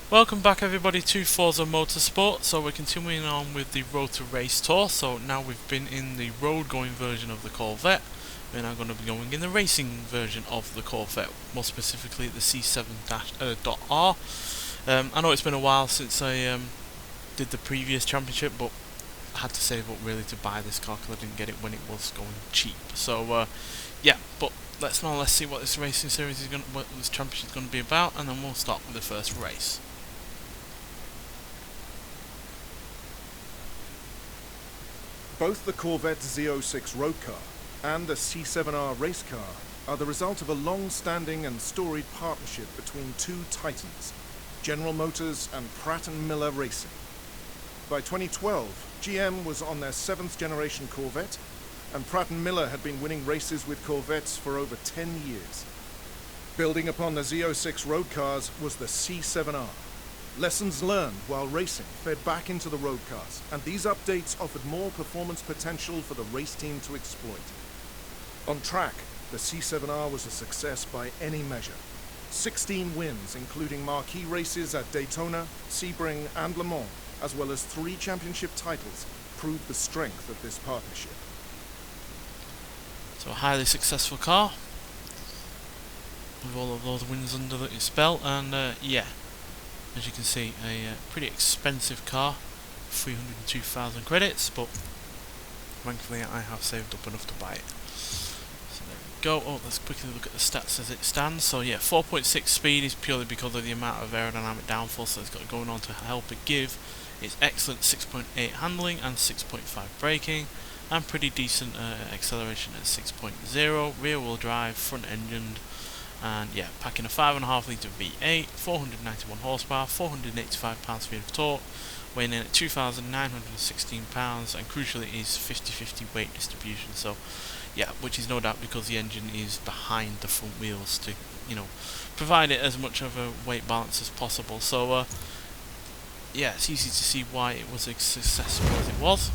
Welcome back everybody to Forza Motorsport. So we're continuing on with the Road to Race tour. So now we've been in the road going version of the Corvette. We're now going to be going in the racing version of the Corvette, more specifically the C7.R. I know it's been a while since I did the previous championship, but I had to save up really to buy this car because I didn't get it when it was going cheap. So yeah, but let's see what this racing series is what this championship is going to be about, and then we'll start with the first race. Both the Corvette Z06 road car and the C7R race car are the result of a long-standing and storied partnership between two titans, General Motors and Pratt & Miller Racing. By 2012, GM was on their 7th generation Corvette, and Pratt & Miller had been winning races with Corvettes for over 10 years. Building upon the Z06 road cars was the C7R. Lessons learned while racing fed back into the road cars, and these updates offered more performance potential for the race team to exploit. On track, the C7R was a success by any measure. 16 wins, including marquee races at Daytona, Sebring, and Le Mans, as well as 3 championship titles, proved the strength of this partnership. So a highly successful car, with all of those wins under its belt, and yeah. As you can see, a pretty expensive car, 302,000 credits, but thankfully I have saved up enough to buy it. So there we go. Oh, let's quickly look at the stats as it stands. So yeah, 4.6 speed is purely because of the amount of aerodynamic downforce that it's got going on to help it give. It's excellent 6.8 handling and 6.5 braking, and pretty decent acceleration at 6.0, rear wheel drive, front engined. And yeah, packing a 5.5 litre V8, 491 horsepower, 485 pounds-feet of torque, weighing in at 2,916 pounds, and crucially is 50-50 weight distribution. So yeah, which is no doubt because the engine is behind the front wheels to, you know, provide it as much of a weight balance as possible. So yeah, it's easy to see why it was as successful as it was.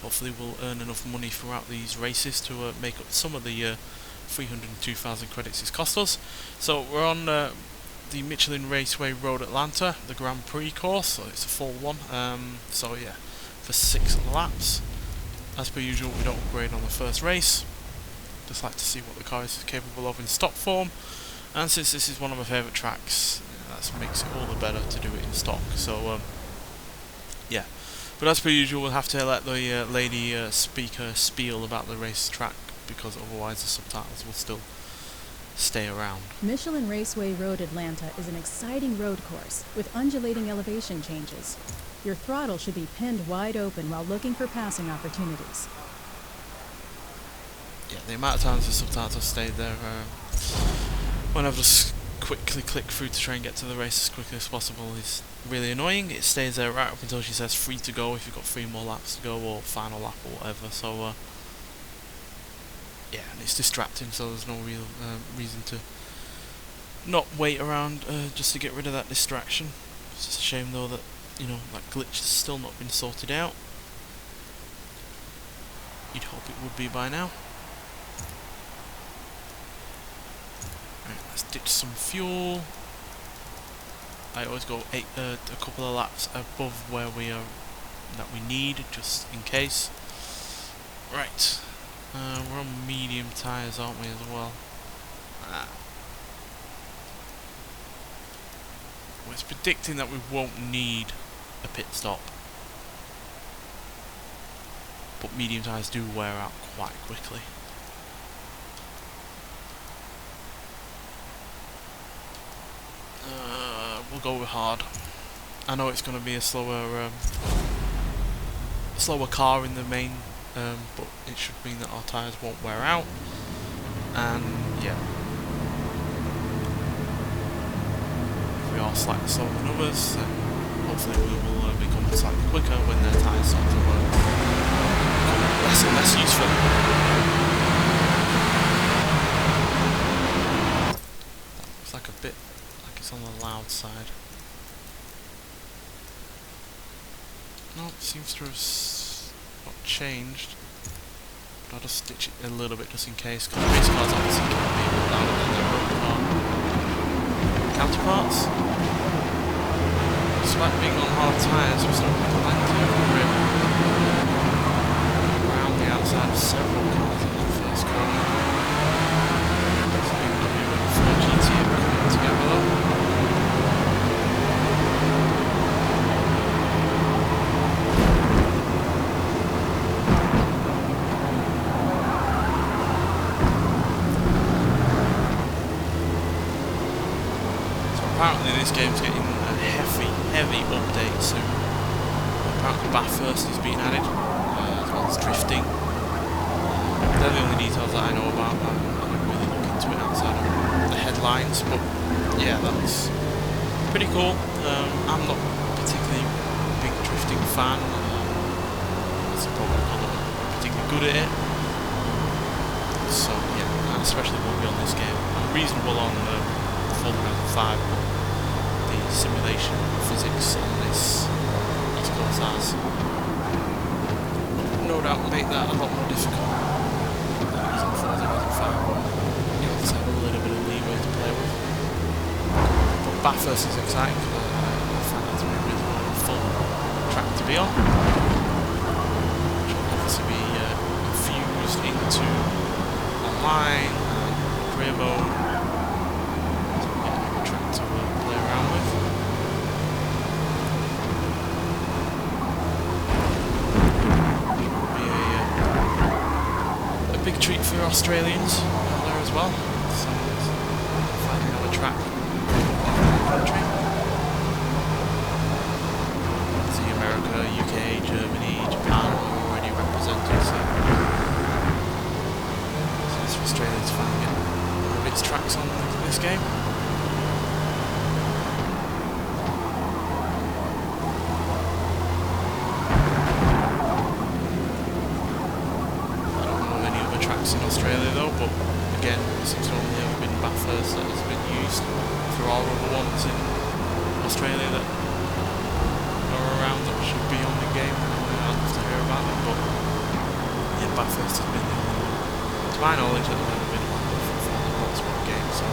Hopefully we'll earn enough money throughout these races to make up some of the 302,000 credits it's cost us. So we're on the Michelin Raceway Road Atlanta, the Grand Prix course, so it's a full one. So yeah, for 6 laps. As per usual, we don't upgrade on the first race. Just like to see what the car is capable of in stock form. And since this is one of my favourite tracks, that makes it all the better to do it in stock. So yeah. But as per usual, we'll have to let the lady speak her spiel about the race track, because otherwise the subtitles will still stay around. Michelin Raceway Road Atlanta is an exciting road course with undulating elevation changes. Your throttle should be pinned wide open while looking for passing opportunities. Yeah, the amount of times the subtitles have stayed there when I've just quickly clicked through to try and get to the race as quickly as possible is really annoying. It stays there right up until she says free to go if you've got 3 more laps to go, or final lap or whatever. So yeah, and it's distracting, so there's no real reason to not wait around just to get rid of that distraction. It's just a shame though that, you know, that glitch has still not been sorted out. You'd hope it would be by now. Right, let's ditch some fuel. I always go a couple of laps above where we are, that we need, just in case. Right. We're on medium tyres, aren't we, as well? Well, it's predicting that we won't need a pit stop. But medium tyres do wear out quite quickly. We'll go with hard. I know it's going to be a slower car in the main, but it should mean that our tyres won't wear out. And yeah, if we are slightly slower than others, then hopefully we will become slightly quicker when their tyres start to become less and less useful. That looks like a bit like it's on the loud side. No, it seems to have not changed. But I'll just stitch it a little bit just in case, because race cars obviously can be a bit louder than their road car. counterparts. Despite being on hard tyres, we've still got plenty of grip around the outside of several cars in the first corner. So we've got the 4 GT coming together though. Apparently this game's getting a heavy update soon. Apparently Bathurst is being added, as well as drifting. They're the only details that I know about. I didn't really look into it outside of the headlines, but yeah, that's pretty cool. I'm not particularly a big drifting fan. That's probably not particularly good at it. So yeah, especially won't be on this game. I'm reasonable on Forza 5, but the simulation physics on this course has no doubt make that a lot more difficult than it is on Forza 5, but you know, have a little bit of leeway to play with. But Bathurst is exciting because I find that to be a really fun track to be on, which will obviously be infused into online and career mode. Big treat for Australians out there as well. So finally have a track in the country. See America, UK, Germany, Japan already represented, so it's for Australia to finally get one of its tracks on this game. In Australia though, but again, this has only ever been Bathurst that has been used. If there are other ones in Australia that are around that should be on the game, I'd love to hear about them, but yeah, Bathurst has been the only one, to my knowledge, that has ever been on the Forza Motorsport game. So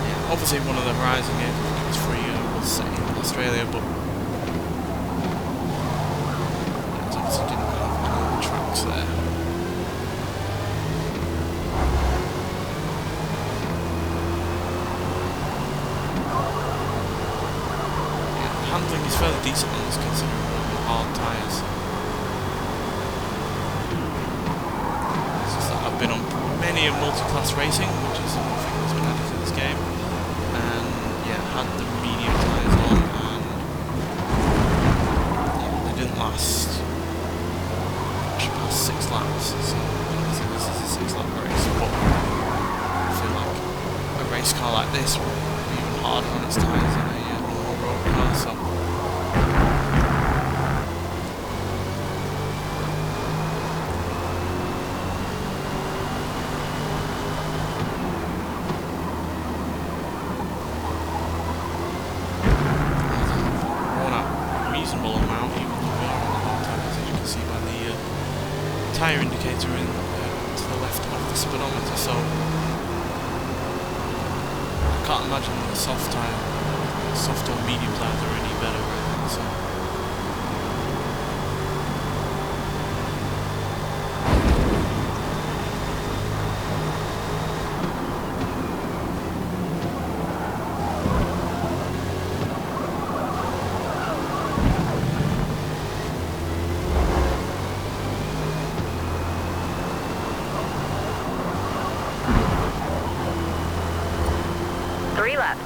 yeah, obviously one of the Horizon games that was free was set in Australia, but it obviously didn't have any tracks there. Handling is fairly decent on this considering the hard tyres. It's just that I've been on many a multi-class racing, which is another thing that's been added to this game, and yeah, had the medium tyres on, and yeah, they didn't last much past 6 laps, so obviously this is a 6 lap race, but I feel like a race car like this will be even harder on its tyres than a normal road car, so tyre indicator in to the left of the speedometer, so I can't imagine the soft or medium tyres are any better right now, so left.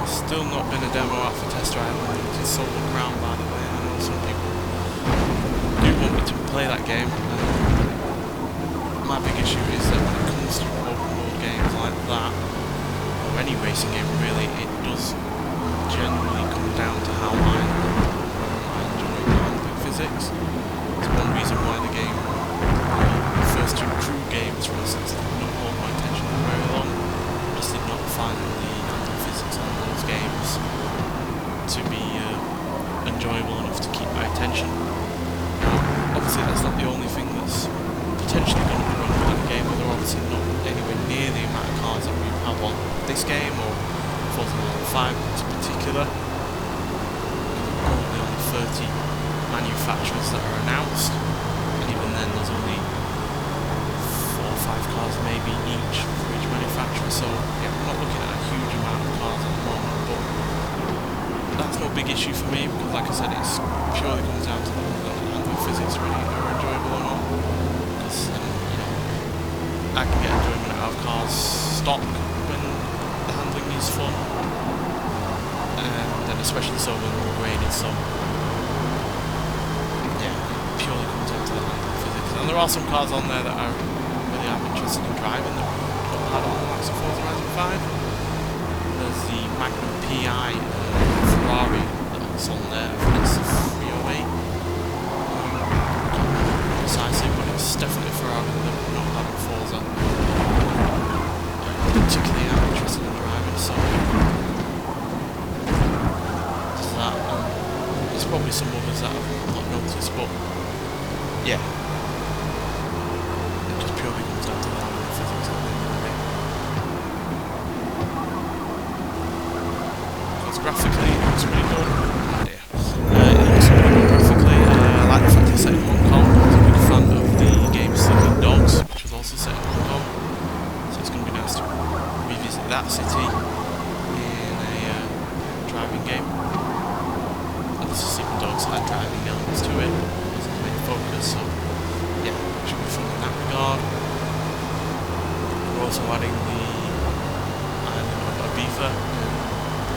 Still not been a demo out for test drive. It's sold the ground, by the way. I know some people do want me to play that game. My big issue is that when it comes to open world games like that, or any racing game really, it does generally come down to how I enjoy handling physics. It's one reason why the game, the first 2 crew games, for instance, did not hold my attention for very long. I just did not find the handling physics on those games to be enjoyable enough to keep my attention. Obviously that's not the only thing that's potentially going to this game, or Forza Motorsport 5 in particular. Currently only 30 manufacturers that are announced, and even then there's only 4 or 5 cars maybe each for each manufacturer, so yeah, we're not looking at a huge amount of cars at the moment, but that's no big issue for me, because like I said, it purely comes down to the handling physics really are enjoyable or not, because you know, I can get enjoyment out of cars stock when the handling is fun, and then especially so when we're graded, so yeah, it purely comes down to the handling physics. And there are some cars on there that I really am interested in driving that we don't have on the likes of Forza Motorsport 5. There's the Magnum PI Ferrari that's on there, I think it's a 308. I can't remember precisely, but it's definitely a Ferrari that we're not having Forza. Particularly I'm interested in driving, so there's that. There's probably some others that I've not noticed, but yeah, it just purely comes down to the handling physics at the end of the day. Because graphically it looks pretty good. Oh dear. It looks pretty good graphically. I like the fact it's set in Hong Kong. I was a big fan of the game Sleeping Dogs, which was also set in Hong Kong. So it's going to be nice to revisit that city in a driving game. Obviously Sleeping Dogs had driving elements to it, it wasn't the main focus, so yeah, it should be fun in that regard. We're also adding the island of Ibiza in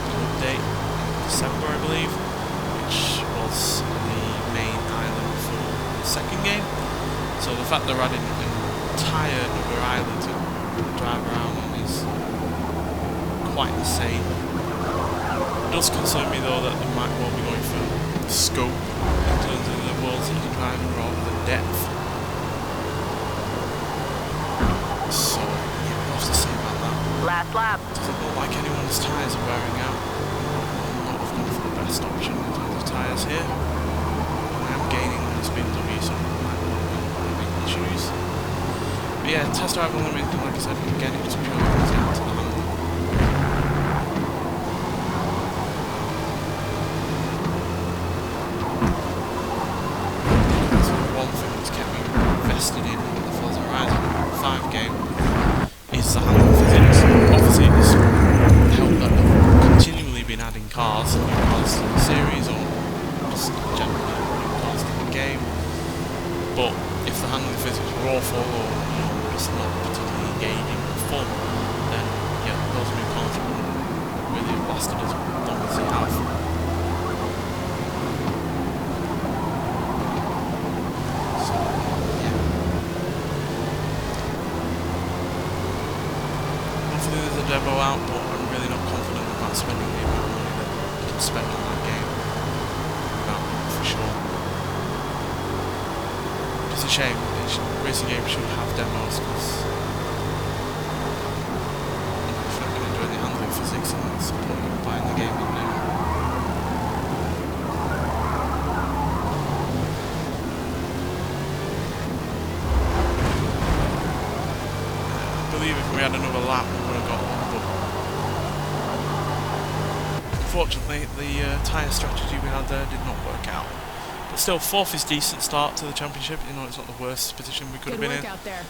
an update in December, I believe, which was the main island for the second game. So the fact they're adding an entire other island to drive around on is quite insane. It does concern me though that they might well be going for scope in terms of the worlds that you can drive in rather than depth. So yeah, what have to say about that? Last lap. Doesn't look like anyone's tyres are wearing out. I'm not going for the best option in terms of tyres here. I am gaining on this BMW, so I might not have any issues. But yeah, test drive unlimited, like I said, again, it just purely comes down to the handling. So one thing that's kept me invested in the Forza Horizon 5 game is the handling physics. Obviously it's helped that they've continually been adding cars, new cars to the series, or just generally new cars to the game. But if the handling physics were awful, or you know, just not particularly engaging or fun, then yeah, those new cars wouldn't really have lasted as long as they have. So yeah. Hopefully there's a demo out, but I'm really not confident about spending the amount of money that you can spend on that game. No, for sure. It's a shame. Racing games should have demos, because if you're not going to enjoy the handling physics, then what's the point of buying the game in now? I believe if we had another lap we would have got one, but unfortunately the tyre strategy we had there did not work out. But still, 4th is decent start to the championship. You know, it's not the worst position we could have been in. Out there.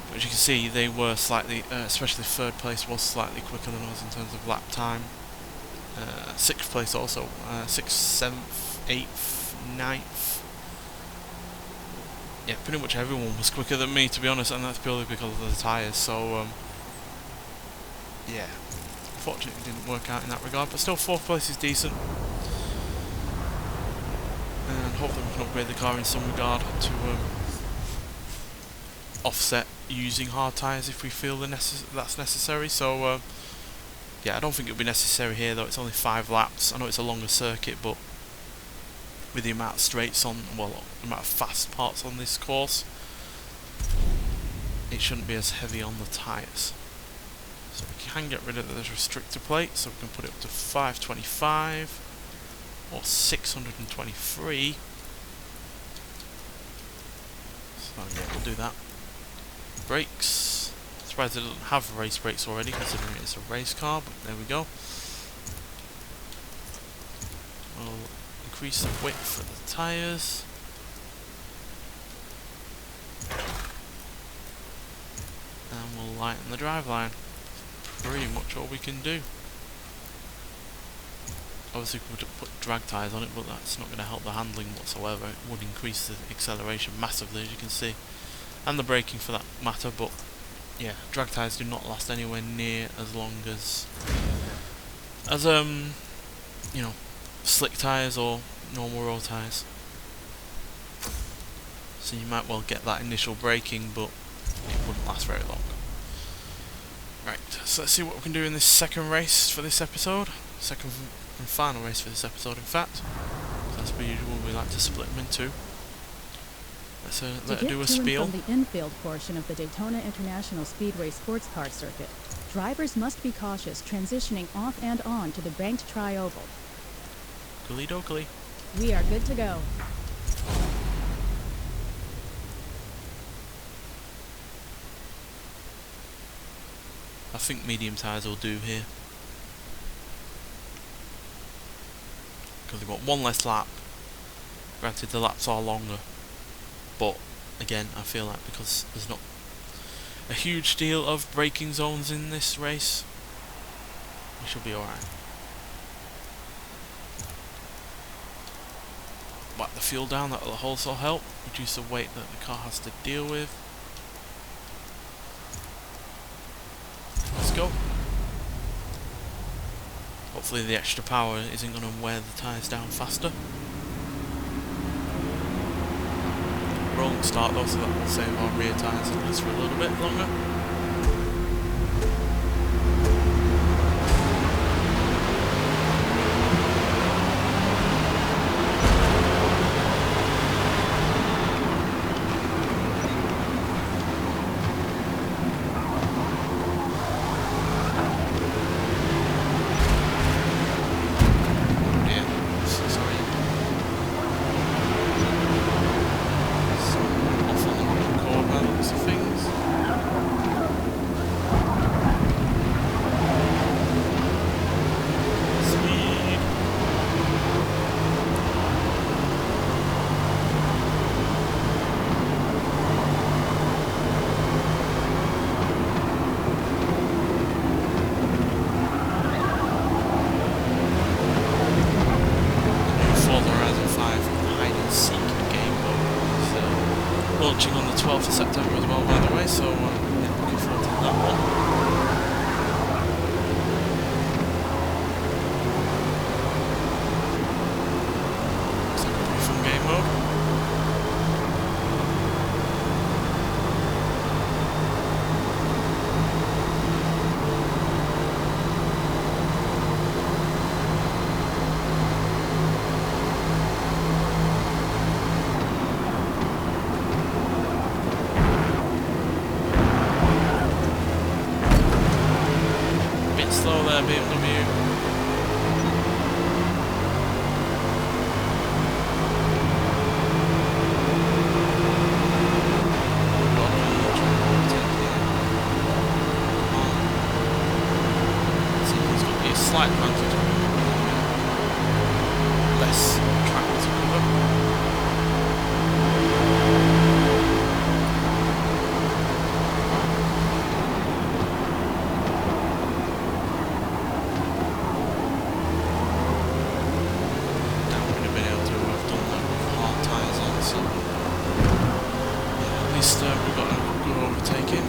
But as you can see, they were slightly, especially 3rd place was slightly quicker than us in terms of lap time. 6th place also, 6th, 7th, 8th, 9th. Yeah, pretty much everyone was quicker than me, to be honest, and that's purely because of the tyres. So yeah, unfortunately it didn't work out in that regard. But still, 4th place is decent. And hopefully we can upgrade the car in some regard to offset using hard tyres if we feel that's necessary. So yeah, I don't think it'll be necessary here though. It's only 5 laps. I know it's a longer circuit, but with the amount of straights on, well, the amount of fast parts on this course, it shouldn't be as heavy on the tyres. So we can get rid of the restrictor plate, so we can put it up to 525 or 623. So yeah, we'll do that. Brakes, Surprised it doesn't have race brakes already, considering it's a race car, but there we go. We'll increase the width for the tyres. And we'll lighten the driveline. Pretty much all we can do. Obviously we could put drag tyres on it, but that's not going to help the handling whatsoever. It would increase the acceleration massively, as you can see, and the braking for that matter, but yeah, drag tyres do not last anywhere near as long as you know, slick tyres or normal road tyres. So you might well get that initial braking, but it wouldn't last very long. Right, so let's see what we can do in this second race for this episode. Second and final race for this episode, in fact. As per usual, we like to split them in two. Let's let her do a spiel. From the infield portion of the Daytona International Speedway sports car circuit, drivers must be cautious transitioning off and on to the banked tri-oval. Oakley dokley. We are good to go. I think medium tyres will do here. Because they've got one less lap. Granted, the laps are longer. But, again, I feel like because there's not a huge deal of braking zones in this race, we should be alright. Whack the fuel down, that will also help. Reduce the weight that the car has to deal with. Let's go. Hopefully the extra power isn't going to wear the tyres down faster. Rolling start though, so that will save our rear tyres at least for a little bit longer. Launching on the 12th of September as well, by the way, so yeah, looking forward to that one. Looks like a pretty fun game mode. Slow there, BMW. See, there's going to be a slight advantage. Less track to cover. We've got a good overtaking.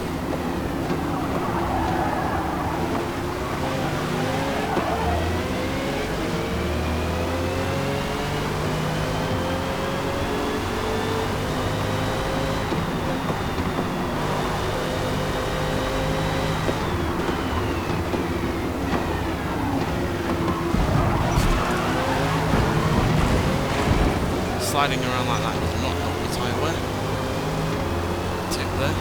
Sliding around like that does not help the tyre wear. Tip there.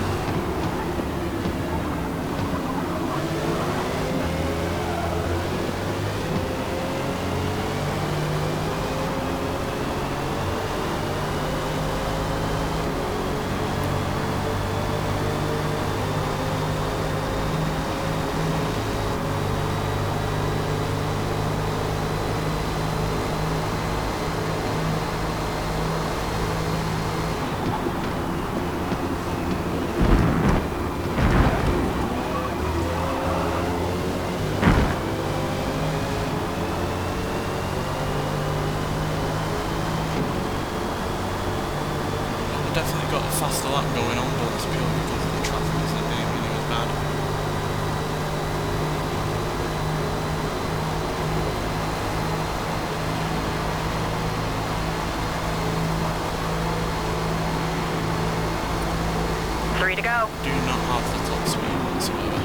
go. Do not have the top speed whatsoever.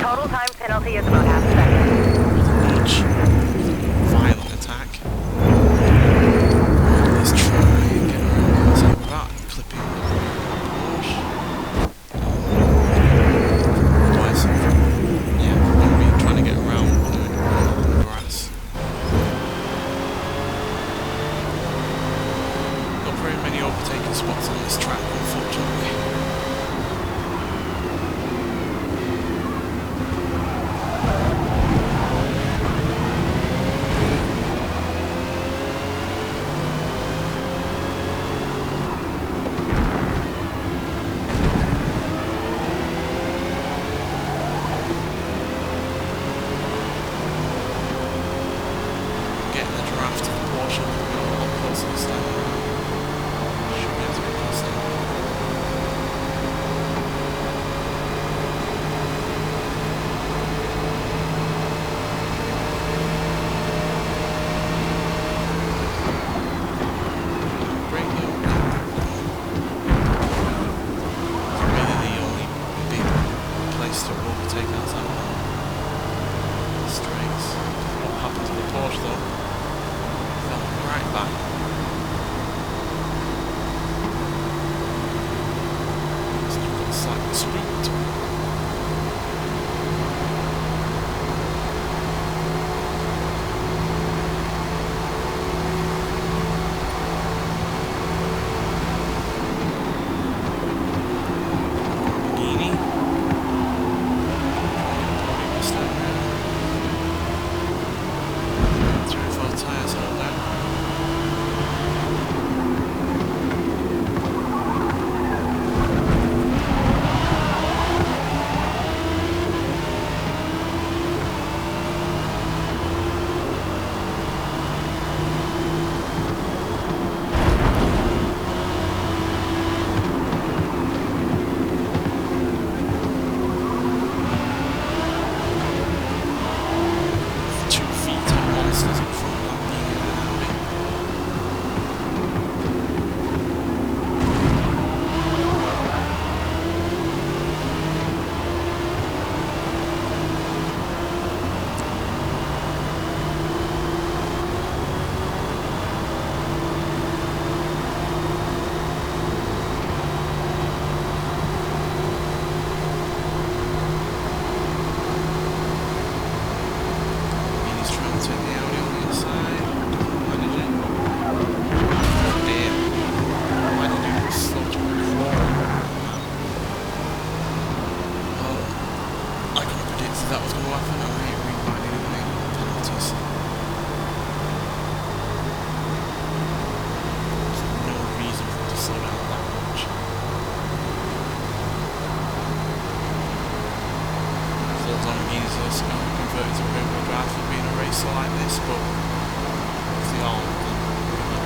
Total time penalty is about half a second. Nudge. Violent attack. Let's try and get around this without clipping Porsche. Otherwise, yeah, we're going to be trying to get around the grass. Not very many overtaking spots on this track, unfortunately.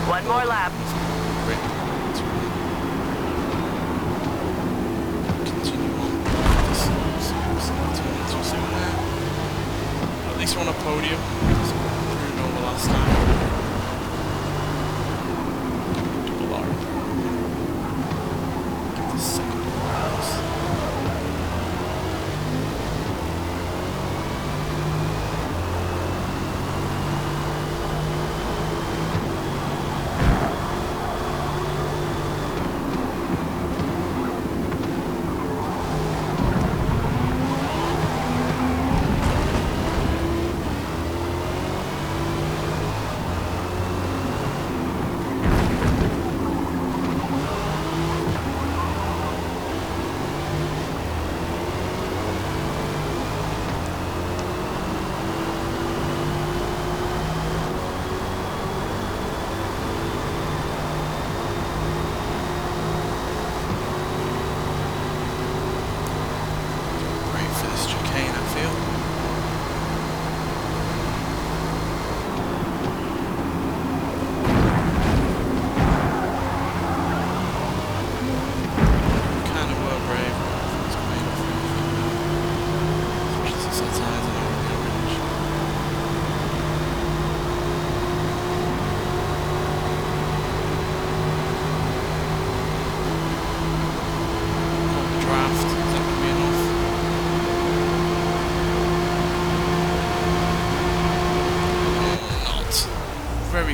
One more lap. Continue on. Too soon there. At least we're on a podium. Proved over last time. Double R. Get the second place.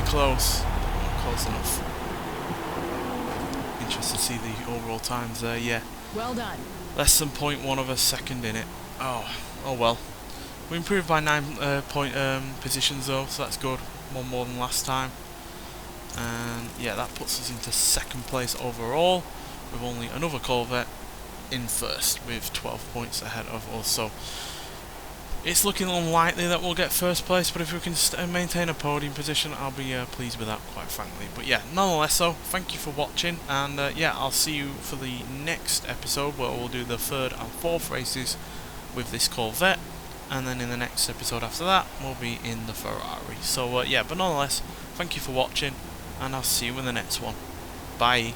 close. Not close enough. Interesting to see the overall times there. Yeah. Well done. Less than 0.1 of a second in it. Oh well. We improved by 9 positions though, so that's good. One more than last time. And yeah, that puts us into second place overall, with only another Corvette in first, with 12 points ahead of us. So it's looking unlikely that we'll get first place, but if we can maintain a podium position, I'll be pleased with that, quite frankly. But yeah, nonetheless though, thank you for watching, and yeah, I'll see you for the next episode where we'll do the third and fourth races with this Corvette, and then in the next episode after that we'll be in the Ferrari. So yeah, but nonetheless, thank you for watching, and I'll see you in the next one. Bye.